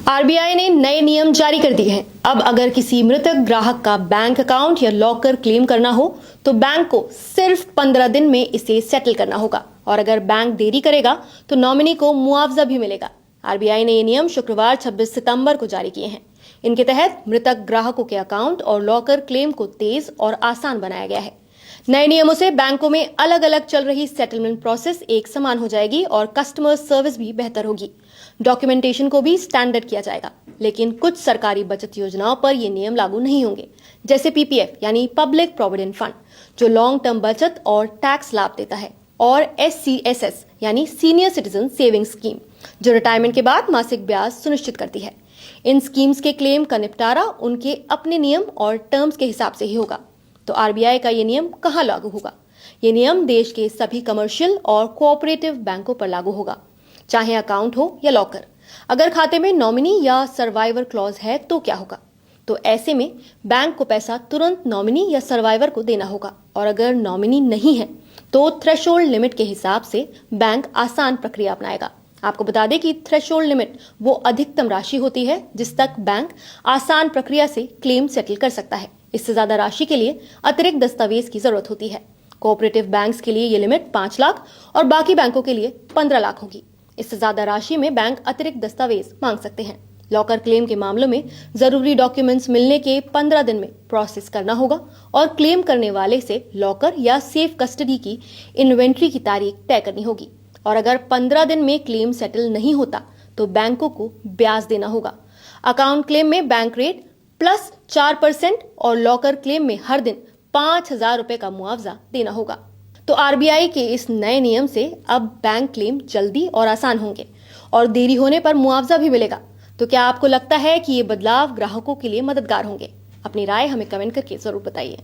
RBI ने नए नियम जारी कर दिए हैं। अब अगर किसी मृतक ग्राहक का बैंक अकाउंट या लॉकर क्लेम करना हो तो बैंक को सिर्फ 15 दिन में इसे सेटल करना होगा और अगर बैंक देरी करेगा तो नॉमिनी को मुआवजा भी मिलेगा। आरबीआई ने ये नियम शुक्रवार 26 सितंबर को जारी किए हैं। इनके तहत मृतक ग्राहकों के अकाउंट और लॉकर क्लेम को तेज और आसान बनाया गया है। नए नियमों से बैंकों में अलग अलग चल रही सेटलमेंट प्रोसेस एक समान हो जाएगी और कस्टमर सर्विस भी बेहतर होगी। डॉक्यूमेंटेशन को भी स्टैंडर्ड किया जाएगा, लेकिन कुछ सरकारी बचत योजनाओं पर ये नियम लागू नहीं होंगे, जैसे पीपीएफ यानी पब्लिक प्रोविडेंट फंड जो लॉन्ग टर्म बचत और टैक्स लाभ देता है, और एससीएसएस यानी सीनियर सिटीजन सेविंग स्कीम जो रिटायरमेंट के बाद मासिक ब्याज सुनिश्चित करती है। इन स्कीम्स के क्लेम का निपटारा उनके अपने नियम और टर्म्स के हिसाब से ही होगा। तो आरबीआई का ये नियम कहाँ लागू होगा? ये नियम देश के सभी कमर्शियल और कोऑपरेटिव बैंकों पर लागू होगा, चाहे अकाउंट हो या लॉकर। अगर खाते में नॉमिनी या सर्वाइवर क्लॉज है तो क्या होगा? तो ऐसे में बैंक को पैसा तुरंत नॉमिनी या सर्वाइवर को देना होगा, और अगर नॉमिनी नहीं है तो थ्रेशोल्ड लिमिट के हिसाब से बैंक आसान प्रक्रिया अपनाएगा। आपको बता दें कि थ्रेशोल्ड लिमिट वो अधिकतम राशि होती है जिस तक बैंक आसान प्रक्रिया से क्लेम सेटल कर सकता है। इससे ज्यादा राशि के लिए अतिरिक्त दस्तावेज की जरूरत होती है। कोऑपरेटिव बैंक्स के लिए ये लिमिट 5 लाख और बाकी बैंकों के लिए 15 लाख होगी। इससे ज्यादा राशि में बैंक अतिरिक्त दस्तावेज मांग सकते हैं। लॉकर क्लेम के मामलों में जरूरी डॉक्यूमेंट्स मिलने के 15 दिन में प्रोसेस करना होगा और क्लेम करने वाले से लॉकर या सेफ कस्टडी की इन्वेंट्री की तारीख तय करनी होगी। और अगर 15 दिन में क्लेम सेटल नहीं होता तो बैंकों को ब्याज देना होगा। अकाउंट क्लेम में बैंक रेट प्लस 4% और लॉकर क्लेम में हर दिन 5,000 रुपए का मुआवजा देना होगा। तो आरबीआई के इस नए नियम से अब बैंक क्लेम जल्दी और आसान होंगे और देरी होने पर मुआवजा भी मिलेगा। तो क्या आपको लगता है कि ये बदलाव ग्राहकों के लिए मददगार होंगे? अपनी राय हमें कमेंट करके जरूर बताइए।